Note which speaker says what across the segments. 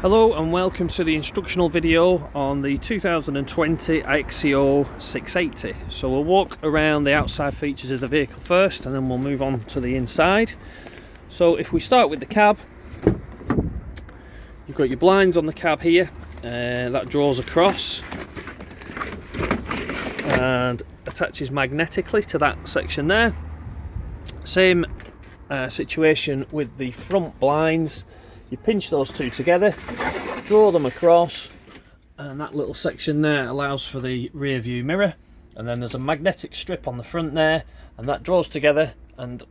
Speaker 1: Hello and welcome to the instructional video on the 2020 Ixeo 680. So we'll walk around the outside features of the vehicle first and then we'll move on to the inside. So if we start with the cab, you've got your blinds on the cab here, that draws across and attaches magnetically to that section there. Same situation with the front blinds. You pinch those two together, draw them across, and that little section there allows for the rear view mirror, and then there's a magnetic strip on the front there, and that draws together and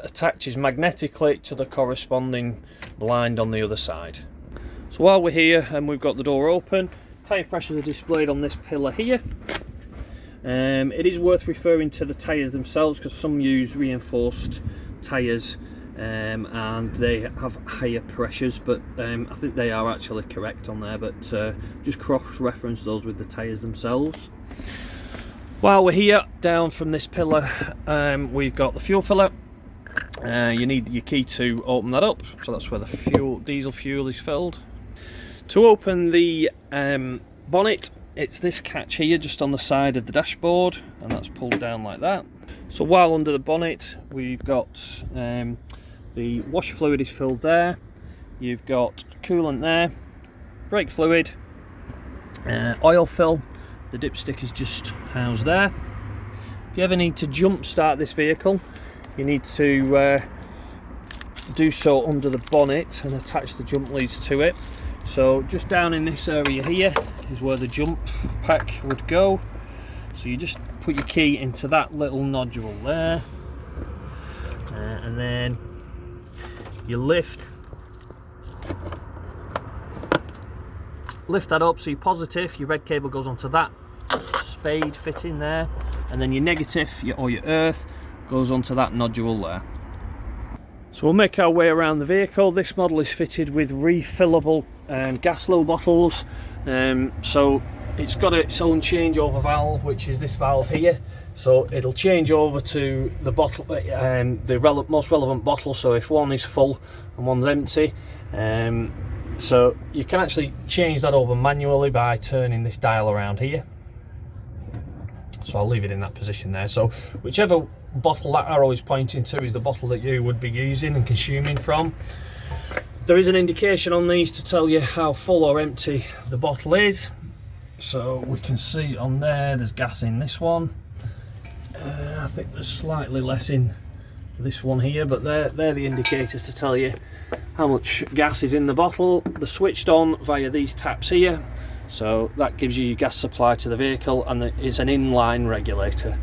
Speaker 1: attaches magnetically to the corresponding blind on the other side. So while we're here and we've got the door open, tyre pressures are displayed on this pillar here. It is worth referring to the tyres themselves because some use reinforced tyres and they have higher pressures, but I think they are actually correct on there, but just cross-reference those with the tyres themselves. While we're here, down from this pillar, we've got the fuel filler. You need your key to open that up, so that's where the diesel fuel is filled. To open the bonnet, it's this catch here just on the side of the dashboard, and that's pulled down like that. So while under the bonnet, we've got the washer fluid is filled there, you've got coolant there, brake fluid, oil fill, the dipstick is just housed there. If you ever need to jump start this vehicle, you need to do so under the bonnet and attach the jump leads to it. So just down in this area here is where the jump pack would go. So you just put your key into that little nodule there, and then you lift that up, so your positive, your red cable goes onto that spade fitting there, and then your negative or your earth goes onto that nodule there. So we'll make our way around the vehicle. This model is fitted with refillable gas flow bottles, so it's got its own changeover valve, which is this valve here. So it'll change over to the bottle, the most relevant bottle. So if one is full and one's empty, so you can actually change that over manually by turning this dial around here. So I'll leave it in that position there. So whichever bottle that arrow is pointing to is the bottle that you would be using and consuming from. There is an indication on these to tell you how full or empty the bottle is. So we can see on there, there's gas in this one. I think there's slightly less in this one here, but they're the indicators to tell you how much gas is in the bottle. They're switched on via these taps here, so that gives you your gas supply to the vehicle, and it's an inline regulator.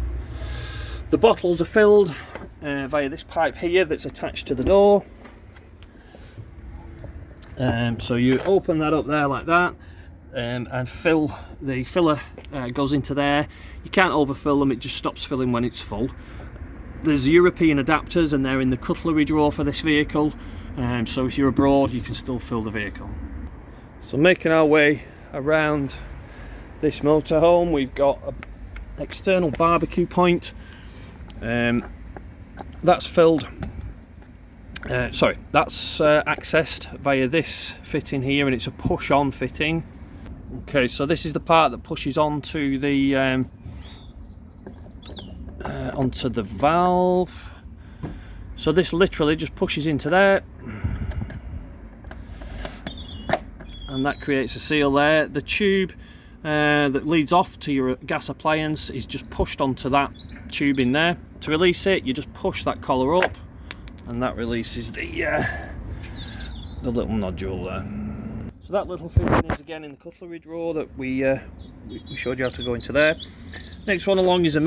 Speaker 1: The bottles are filled via this pipe here that's attached to the door. So you open that up there like that, and fill the filler goes into there. You can't overfill them, it just stops filling when it's full. There's European adapters and they're in the cutlery drawer for this vehicle, so if you're abroad you can still fill the vehicle. So making our way around this motorhome, we've got an external barbecue point, that's filled, that's accessed via this fitting here, and it's a push-on fitting. Okay, so this is the part that pushes onto the valve. So this literally just pushes into there, and that creates a seal there. The tube that leads off to your gas appliance is just pushed onto that tube in there. To release it, you just push that collar up, and that releases the little nodule there. So that little fitting is again in the cutlery drawer that we showed you how to go into there. Next one along is a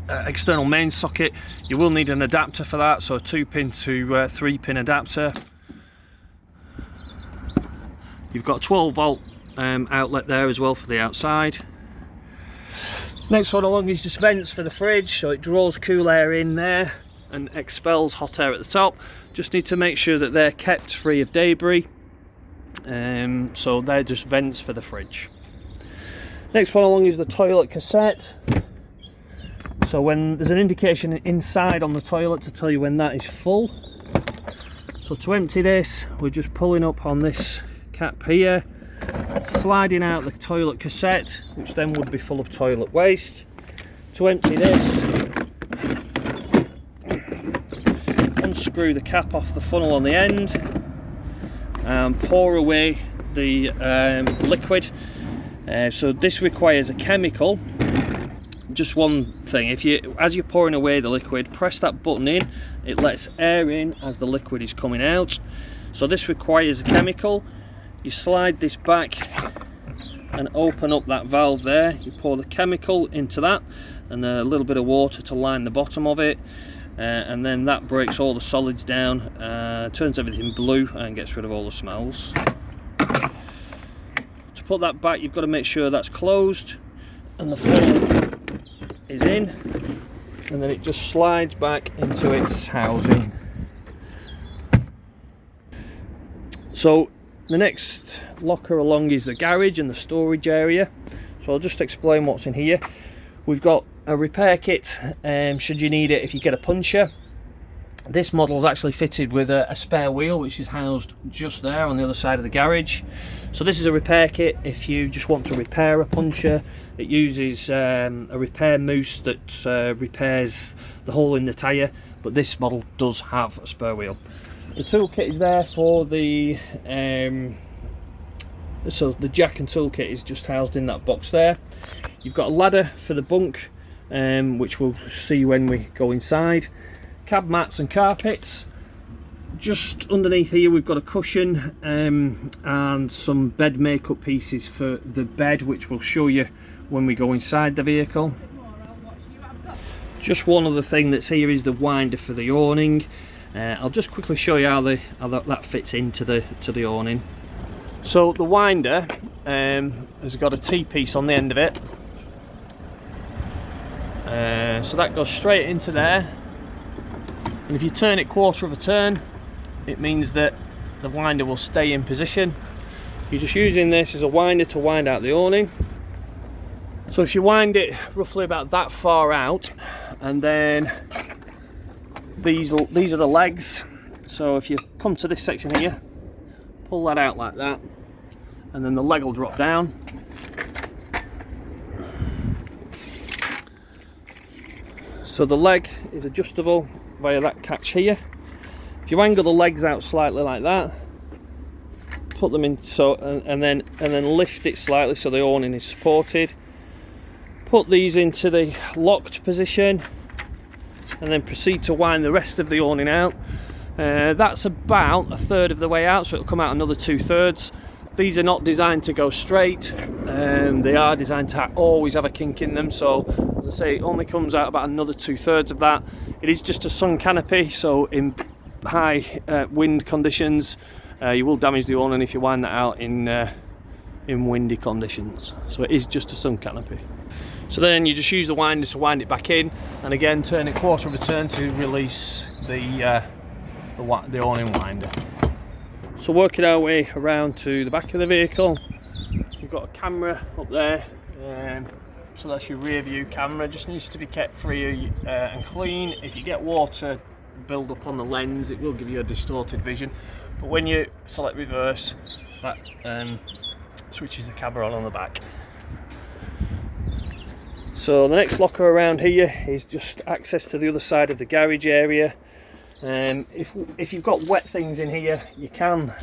Speaker 1: external mains socket. You will need an adapter for that, so a 2-pin to 3-pin adapter. You've got a 12-volt outlet there as well for the outside. Next one along is just vents for the fridge, so it draws cool air in there and expels hot air at the top. Just need to make sure that they're kept free of debris, so they're just vents for the fridge. Next one along is the toilet cassette. So when there's an indication inside on the toilet to tell you when that is full, So to empty this, we're just pulling up on this cap here, sliding out the toilet cassette, which then would be full of toilet waste. To empty this, unscrew the cap off the funnel on the end and pour away the liquid. So this requires a chemical. Just one thing, as you're pouring away the liquid, press that button in, it lets air in as the liquid is coming out. So this requires a chemical. You slide this back and open up that valve there, you pour the chemical into that and a little bit of water to line the bottom of it, and then that breaks all the solids down, turns everything blue and gets rid of all the smells. To put that back, you've got to make sure that's closed and the funnel is in, and then it just slides back into its housing. So the next locker along is the garage and the storage area. So I'll just explain what's in here. We've got a repair kit, should you need it if you get a puncture. This model is actually fitted with a spare wheel, which is housed just there on the other side of the garage. So this is a repair kit if you just want to repair a puncture. It uses a repair mousse that repairs the hole in the tyre, but this model does have a spare wheel. The toolkit is there for the so the jack and toolkit is just housed in that box there. You've got a ladder for the bunk, which we'll see when we go inside. Cab mats and carpets. Just underneath here we've got a cushion and some bed makeup pieces for the bed, which we'll show you when we go inside the vehicle. Just one other thing that's here is the winder for the awning. I'll just quickly show you how that fits into the awning. So the winder has got a T-piece on the end of it, so that goes straight into there, and if you turn it quarter of a turn, it means that the winder will stay in position. You're just using this as a winder to wind out the awning. So if you wind it roughly about that far out, and then these are the legs. So if you come to this section here, pull that out like that, and then the leg will drop down. So the leg is adjustable via that catch here. If you angle the legs out slightly like that, put them in and then lift it slightly so the awning is supported. Put these into the locked position, and then proceed to wind the rest of the awning out. That's about a third of the way out, so it'll come out another 2/3. These are not designed to go straight, they are designed to always have a kink in them. So as I say, it only comes out about another 2/3 of that. It is just a sun canopy, so in high wind conditions you will damage the awning if you wind that out in windy conditions. So it is just a sun canopy. So then you just use the winder to wind it back in, and again turn it quarter of a turn to release the awning winder. So working our way around to the back of the vehicle, we've got a camera up there, so that's your rear view camera. Just needs to be kept free and clean. If you get water build up on the lens, it will give you a distorted vision, but when you select reverse, that switches the camera on the back. So the next locker around here is just access to the other side of the garage area. If you've got wet things in here, you can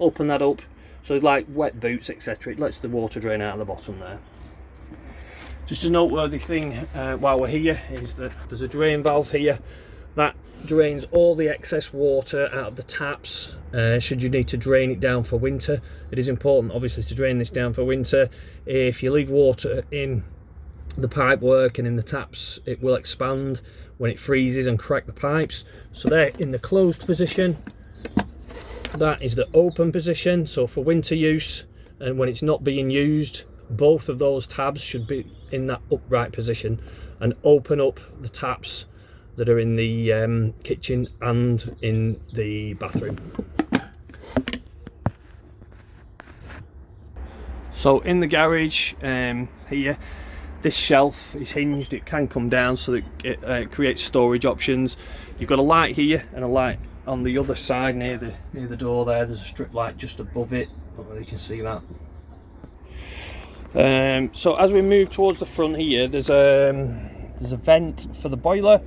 Speaker 1: open that up, so like wet boots, etc. It lets the water drain out of the bottom there. Just a noteworthy thing while we're here is that there's a drain valve here that drains all the excess water out of the taps should you need to drain it down for winter. It is important obviously to drain this down for winter. If you leave water in the pipe work and in the taps, it will expand when it freezes and crack the pipes. So they're in the closed position, that is the open position, so for winter use, and when it's not being used, both of those tabs should be in that upright position, and open up the taps that are in the kitchen and in the bathroom. So in the garage here, this shelf is hinged, it can come down so that it creates storage options. You've got a light here and a light on the other side near the door there, there's a strip light just above it. I don't know if you can see that. So as we move towards the front here, there's a vent for the boiler.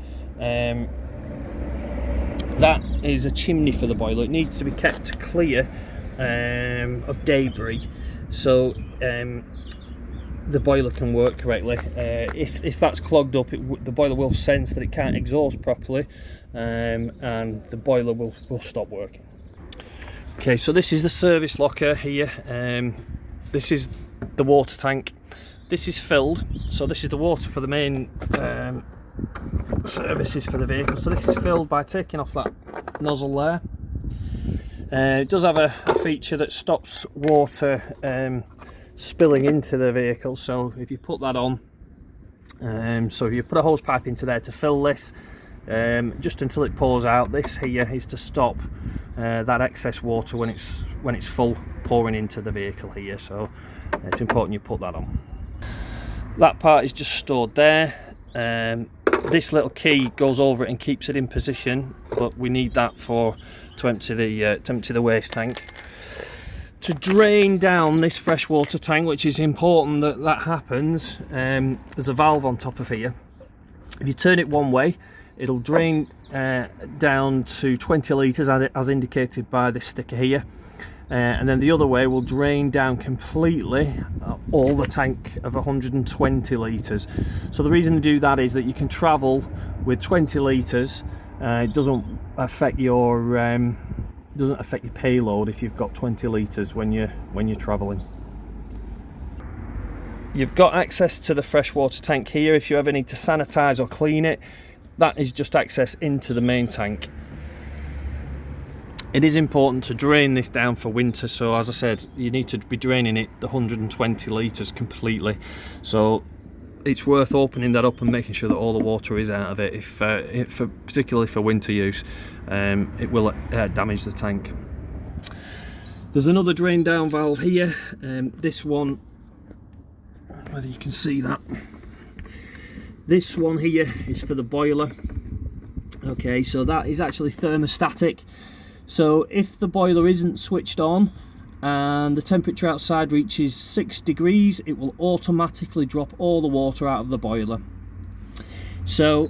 Speaker 1: That is a chimney for the boiler. It needs to be kept clear of debris, so the boiler can work correctly. If that's clogged up, the boiler will sense that it can't exhaust properly, and the boiler will stop working. Okay, so this is the service locker here. This is the water tank. This is filled, so this is the water for the main services for the vehicle. So this is filled by taking off that nozzle there. It does have a feature that stops water spilling into the vehicle, so if you put that on, so if you put a hose pipe into there to fill this, just until it pours out, this here is to stop that excess water when it's full pouring into the vehicle here, so it's important you put that on. That part is just stored there. This little key goes over it and keeps it in position, but we need that to empty the waste tank. To drain down this freshwater tank, which is important that happens, there's a valve on top of here. If you turn it one way, it'll drain down to 20 litres as indicated by this sticker here, and then the other way will drain down completely all the tank of 120 litres. So the reason to do that is that you can travel with 20 litres. It doesn't affect your payload if you've got 20 litres when you're travelling. You've got access to the freshwater tank here if you ever need to sanitise or clean it. That is just access into the main tank. It is important to drain this down for winter, so as I said, you need to be draining it the 120 litres completely. So it's worth opening that up and making sure that all the water is out of it, particularly for winter use. It will damage the tank. There's another drain down valve here. This one, whether you can see that, this one here is for the boiler. Okay, so that is actually thermostatic. So if the boiler isn't switched on and the temperature outside reaches 6 degrees, it will automatically drop all the water out of the boiler. So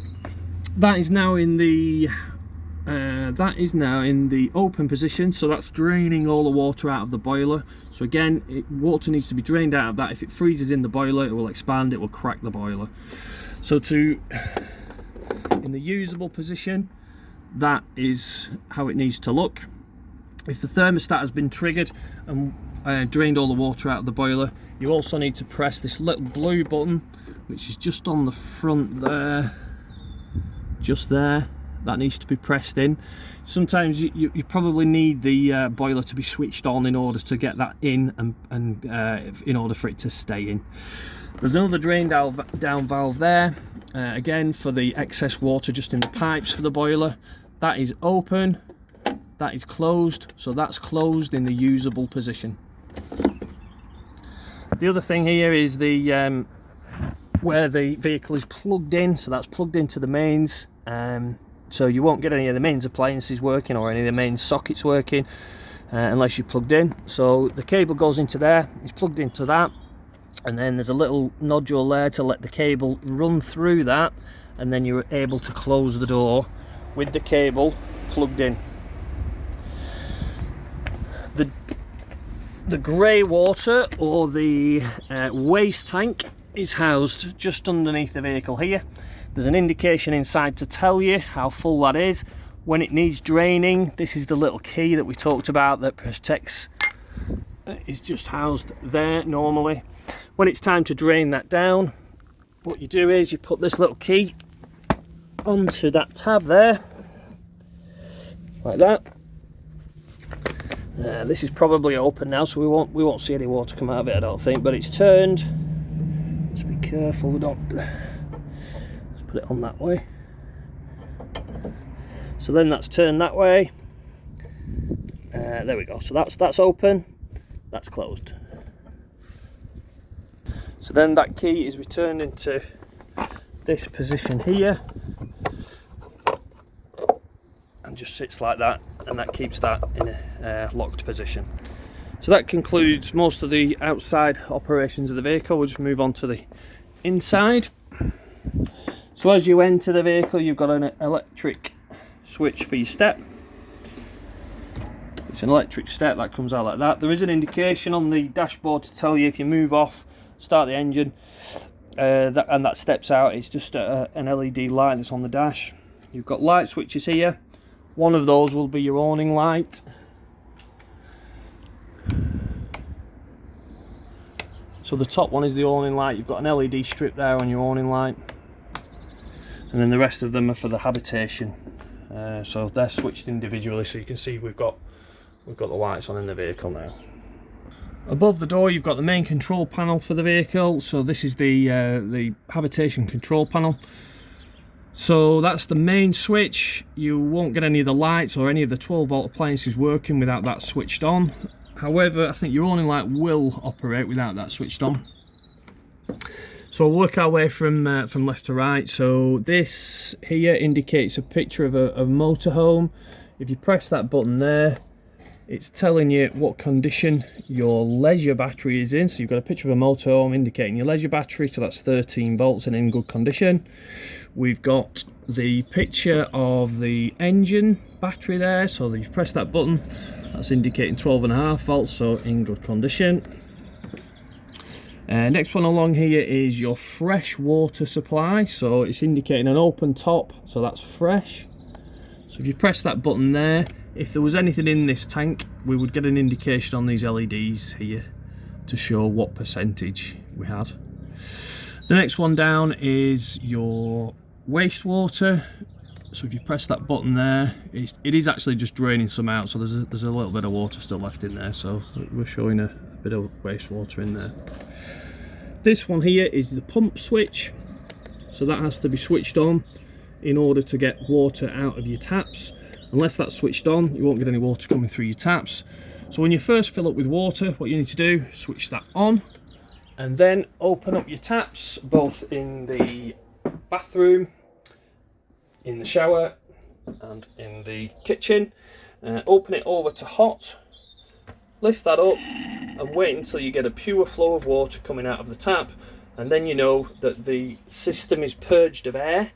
Speaker 1: that is now in the open position, so that's draining all the water out of the boiler. So again, water needs to be drained out of that. If it freezes in the boiler, it will expand, it will crack the boiler. So in the usable position, that is how it needs to look. If the thermostat has been triggered and drained all the water out of the boiler, you also need to press this little blue button, which is just on the front there, just there. That needs to be pressed in. Sometimes you probably need the boiler to be switched on in order to get that in, and in order for it to stay in. There's another drain down valve there, again for the excess water just in the pipes for the boiler. That is open, that is closed, so that's closed in the usable position. The other thing here is the where the vehicle is plugged in, so that's plugged into the mains. So you won't get any of the mains appliances working or any of the main sockets working unless you're plugged in. So the cable goes into there, it's plugged into that, and then there's a little nodule there to let the cable run through that, and then you're able to close the door with the cable plugged in. The grey water, or the waste tank, is housed just underneath the vehicle here. There's an indication inside to tell you how full that is. When it needs draining, this is the little key that we talked about that protects. It's just housed there normally. When it's time to drain that down, what you do is you put this little key onto that tab there, like that. This is probably open now, so we won't see any water come out of it, I don't think, but it's turned. Just be careful we don't. Let's put it on that way. So then that's turned that way. There we go. So that's open. That's closed. So then that key is returned into this position here, and just sits like that, and that keeps that in a locked position. So that concludes most of the outside operations of the vehicle. We'll just move on to the inside. So as you enter the vehicle, you've got an electric switch for your step. It's an electric step that comes out like that. There is an indication on the dashboard to tell you if you move off, start the engine, and that steps out. It's just an LED light that's on the dash. You've got light switches here. One of those will be your awning light. So the top one is the awning light. You've got an LED strip there on your awning light, and then the rest of them are for the habitation. So they're switched individually, so you can see we've got the lights on in the vehicle now. Above the door you've got the main control panel for the vehicle. So this is the habitation control panel. So that's the main switch. You won't get any of the lights or any of the 12-volt appliances working without that switched on. However, I think your awning light will operate without that switched on. So we'll work our way from left to right. So this here indicates a picture of a motorhome. If you press that button there, it's telling you what condition your leisure battery is in. So you've got a picture of a motorhome indicating your leisure battery, so that's 13 volts and in good condition. We've got the picture of the engine battery there, so you've pressed that button, that's indicating 12.5 volts, so in good condition. Next one along here is your fresh water supply, so it's indicating an open top, so that's fresh. So if you press that button there, if there was anything in this tank, we would get an indication on these LEDs here to show what percentage we had. The next one down is your wastewater. So if you press that button there, it is actually just draining some out, so there's a little bit of water still left in there, so we're showing a bit of wastewater in there. This one here is the pump switch, so that has to be switched on in order to get water out of your taps. Unless that's switched on, you won't get any water coming through your taps. So when you first fill up with water, what you need to do, switch that on, and then open up your taps, both in the bathroom, in the shower, and in the kitchen. Open it over to hot, lift that up, and wait until you get a pure flow of water coming out of the tap, and then you know that the system is purged of air.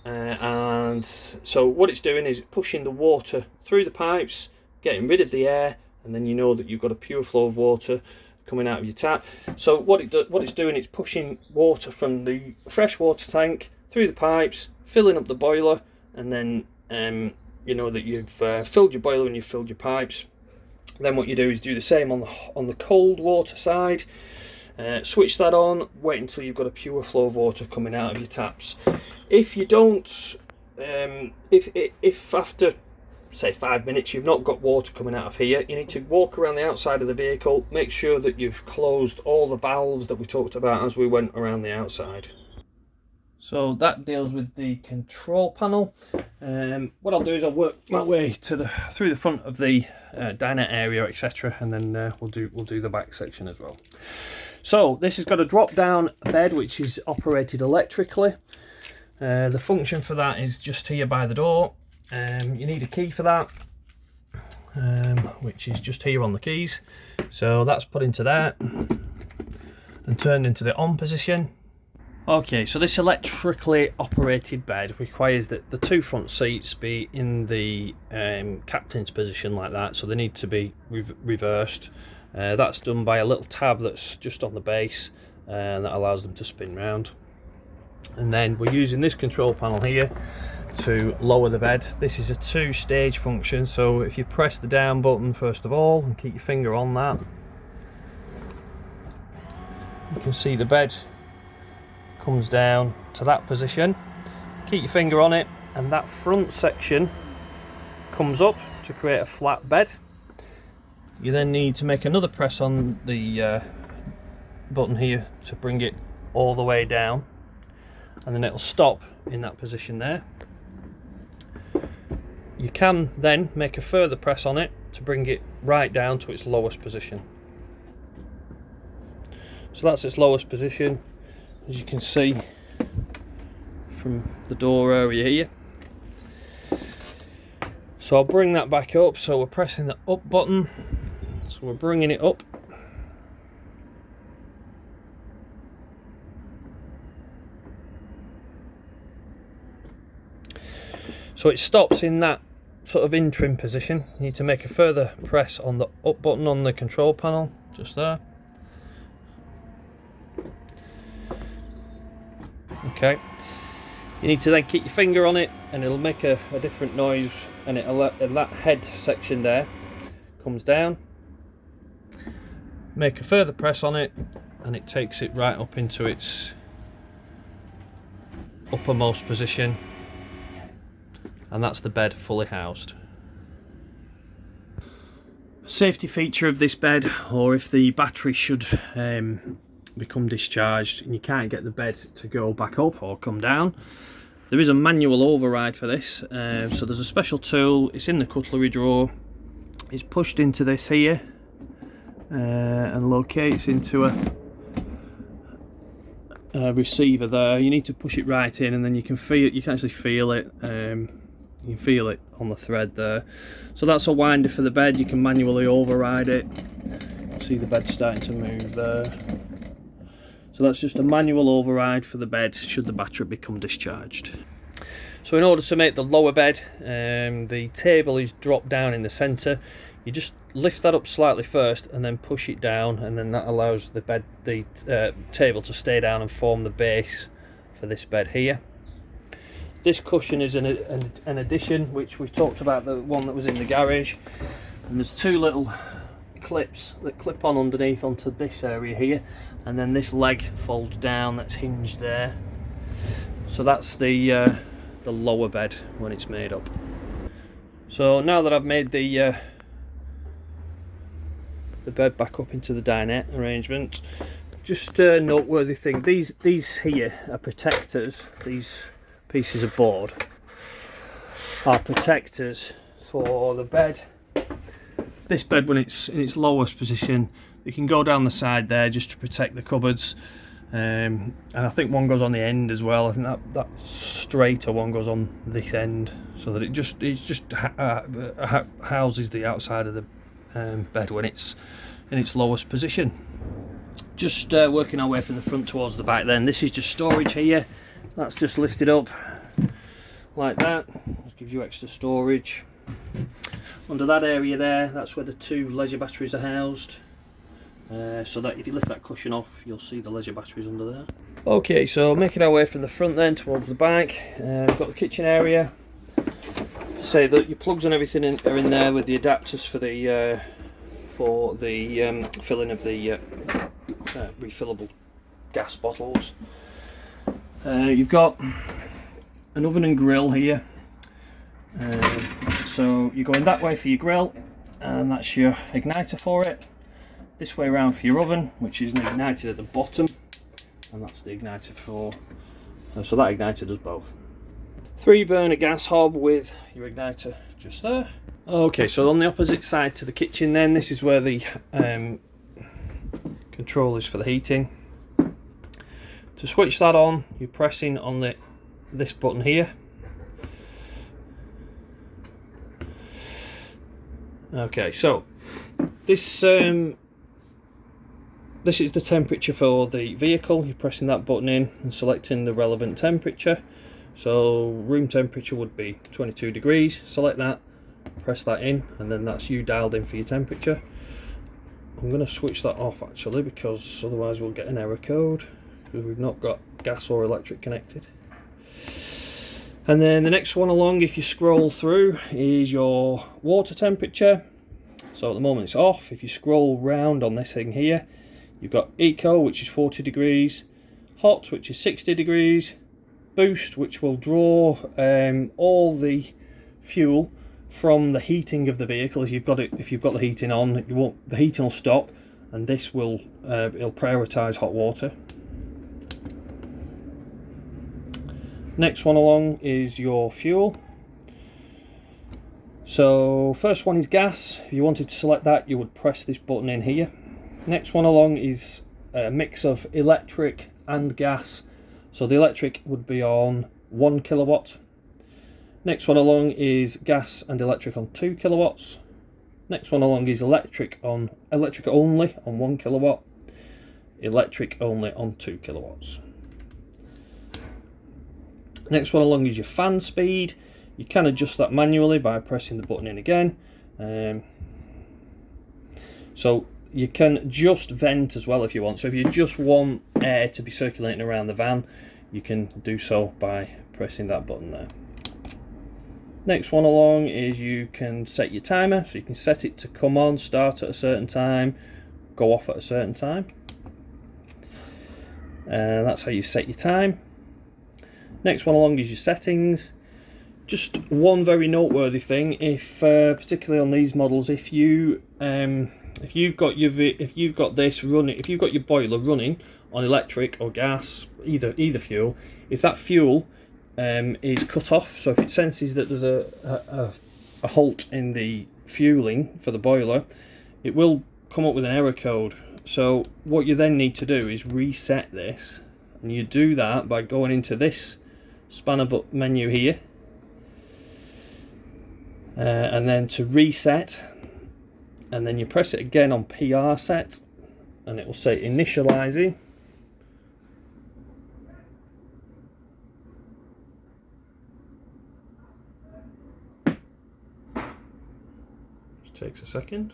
Speaker 1: And so what it's doing is pushing the water through the pipes, getting rid of the air, and then you know that you've got a pure flow of water coming out of your tap. So what it's doing, it's pushing water from the fresh water tank through the pipes, filling up the boiler, and then you know that you've filled your boiler and you've filled your pipes. Then what you do is do the same on the cold water side. Switch that on, wait until you've got a pure flow of water coming out of your taps. If you don't, if after say 5 minutes you've not got water coming out of here, you need to walk around the outside of the vehicle, make sure that you've closed all the valves that we talked about as we went around the outside. So that deals with the control panel. What I'll do is I'll work my way through the front of the dinette area, etc., and then we'll do the back section as well. So this has got a drop down bed which is operated electrically. The function for that is just here by the door. You need a key for that, which is just here on the keys. So that's put into there and turned into the on position. Okay, so this electrically operated bed requires that the two front seats be in the captain's position like that, so they need to be reversed. That's done by a little tab that's just on the base, and that allows them to spin round. And then we're using this control panel here to lower the bed. This is a two-stage function, so if you press the down button first of all and keep your finger on that, you can see the bed comes down to that position. Keep your finger on it and that front section comes up to create a flat bed. You then need to make another press on the button here to bring it all the way down, and then it'll stop in that position there. You can then make a further press on it to bring it right down to its lowest position. So that's its lowest position, as you can see from the door area here. So I'll bring that back up. So we're pressing the up button, so we're bringing it up. So it stops in that sort of in trim position. You need to make a further press on the up button on the control panel, just there. Okay. You need to then keep your finger on it and it'll make a different noise, and that head section there comes down. Make a further press on it and it takes it right up into its uppermost position, and that's the bed fully housed. Safety feature of this bed, or if the battery should become discharged and you can't get the bed to go back up or come down, there is a manual override for this. So there's a special tool, it's in the cutlery drawer, it's pushed into this here and locates into a receiver there. You need to push it right in, and then you can feel it, you can actually feel it. You can feel it on the thread there. So that's a winder for the bed. You can manually override it. See the bed starting to move there. So that's just a manual override for the bed should the battery become discharged. So in order to make the lower bed, the table is dropped down in the centre. You just lift that up slightly first and then push it down, and then that allows the table to stay down and form the base for this bed here. This cushion is an addition, which we talked about, the one that was in the garage, and there's two little clips that clip on underneath onto this area here, and then this leg folds down, that's hinged there. So that's the lower bed when it's made up. So now that I've made the bed back up into the dinette arrangement, just a noteworthy thing, these here are protectors. These pieces of board are protectors for the bed. This bed, when it's in its lowest position, you can go down the side there just to protect the cupboards, and I think one goes on the end as well. I think that straighter one goes on this end, so that it just houses the outside of the bed when it's in its lowest position. Just working our way from the front towards the back then, this is just storage here. That's just lifted up like that, just gives you extra storage. Under that area there, that's where the two leisure batteries are housed, so that if you lift that cushion off, you'll see the leisure batteries under there. Okay, so making our way from the front then towards the back, we've got the kitchen area. Say that your plugs and everything are in there with the adapters for the filling of the refillable gas bottles. You've got an oven and grill here, so you're going that way for your grill, and that's your igniter for it. This way around for your oven, which is ignited at the bottom, and that's the igniter for, so that igniter does both. 3 burner gas hob with your igniter just there. Okay, so on the opposite side to the kitchen then, this is where the control is for the heating. To switch that on, you're pressing on this button here. Okay, so this is the temperature for the vehicle. You're pressing that button in and selecting the relevant temperature. So room temperature would be 22 degrees. Select that, press that in, and then that's you dialed in for your temperature. I'm going to switch that off actually, because otherwise we'll get an error code, because we've not got gas or electric connected. And then the next one along, if you scroll through, is your water temperature. So at the moment it's off. If you scroll round on this thing here, you've got Eco, which is 40 degrees, Hot, which is 60 degrees, Boost, which will draw all the fuel from the heating of the vehicle. If you've got the heating on, the heating will stop, and this will it'll prioritise hot water. Next one along is your fuel. So first one is gas. If you wanted to select that, you would press this button in here. Next one along is a mix of electric and gas. So the electric would be on 1 kilowatt, Next one along is gas and electric on 2 kilowatts. Next one along is electric only on 1 kilowatt. Electric only on 2 kilowatts. Next one along is your fan speed. You can adjust that manually by pressing the button in again. So you can just vent as well if you want. So if you just want air to be circulating around the van, you can do so by pressing that button there. Next one along is you can set your timer, so you can set it to come on, start at a certain time, go off at a certain time. And that's how you set your time. Next one along is your settings. Just one very noteworthy thing, if particularly on these models, if you've got your boiler running on electric or gas, either fuel, if that fuel is cut off, so if it senses that there's a halt in the fueling for the boiler, it will come up with an error code. So what you then need to do is reset this, and you do that by going into this spanner menu here, and then to reset, and then you press it again on PR set, and it will say initializing. Just takes a second.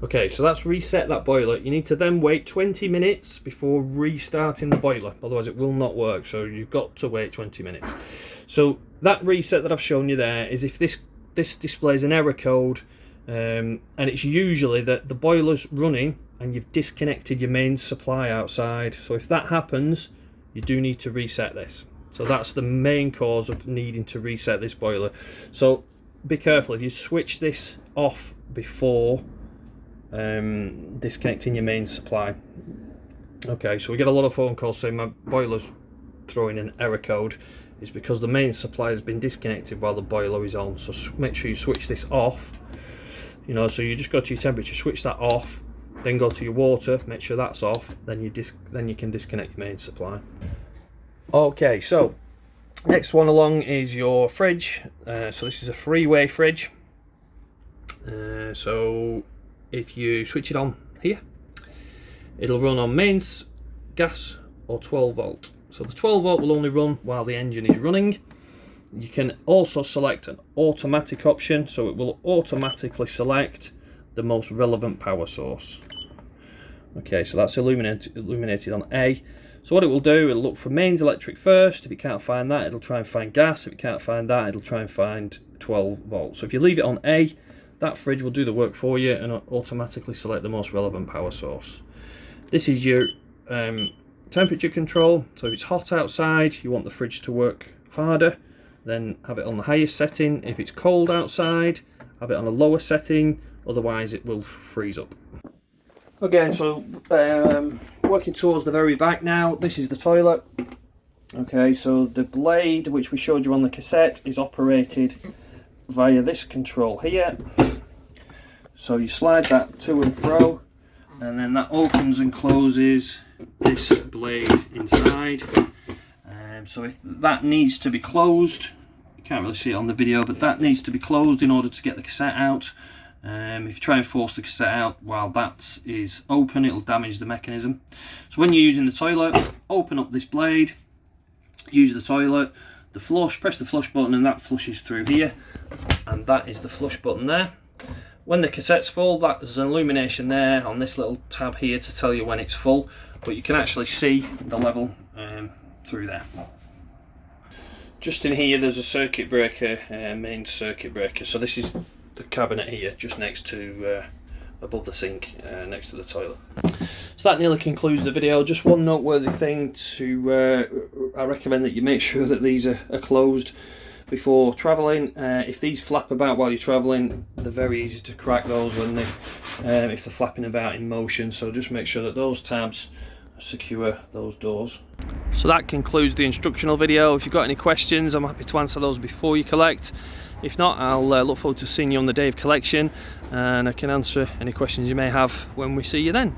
Speaker 1: Okay, so that's reset that boiler. You need to then wait 20 minutes before restarting the boiler, otherwise it will not work. So you've got to wait 20 minutes. So that reset that I've shown you there is if this displays an error code, and it's usually that the boiler's running and you've disconnected your main supply outside. So if that happens, you do need to reset this. So that's the main cause of needing to reset this boiler. So be careful if you switch this off before disconnecting your main supply. Okay, so we get a lot of phone calls saying my boiler's throwing an error code. It's because the main supply has been disconnected while the boiler is on. So make sure you switch this off. You know, so you just go to your temperature, switch that off, then go to your water, make sure that's off, then you can disconnect your main supply. Okay, so next one along is your fridge. So this is a three-way fridge. So if you switch it on here, it'll run on mains, gas, or 12 volt. So the 12 volt will only run while the engine is running. You can also select an automatic option, so it will automatically select the most relevant power source. Okay, so that's illuminated on A. So what it will do, it'll look for mains electric first. If it can't find that, it'll try and find gas. If it can't find that, it'll try and find 12 volts. So if you leave it on A, that fridge will do the work for you and automatically select the most relevant power source. This is your temperature control. So if it's hot outside, you want the fridge to work harder, then have it on the highest setting. If it's cold outside, have it on a lower setting, otherwise it will freeze up. Okay, so working towards the very back now, this is the toilet. Okay, so the blade which we showed you on the cassette is operated via this control here. So you slide that to and fro, and then that opens and closes this blade inside. So if that needs to be closed, you can't really see it on the video, but that needs to be closed in order to get the cassette out. If you try and force the cassette out while that is open, it'll damage the mechanism. So when you're using the toilet, open up this blade, use the toilet, the flush, press the flush button, and that flushes through here, and that is the flush button there. When the cassette's full, there's an illumination there on this little tab here to tell you when it's full, but you can actually see the level through there. Just in here there's a circuit breaker, main circuit breaker. So this is the cabinet here, just next to above the sink, next to the toilet. So that nearly concludes the video. Just one noteworthy thing to I recommend that you make sure that these are closed before travelling. If these flap about while you're travelling, they're very easy to crack those when they if they're flapping about in motion. So just make sure that those tabs secure those doors. So that concludes the instructional video. If you've got any questions, I'm happy to answer those before you collect. If not, I'll look forward to seeing you on the day of collection, and I can answer any questions you may have when we see you then.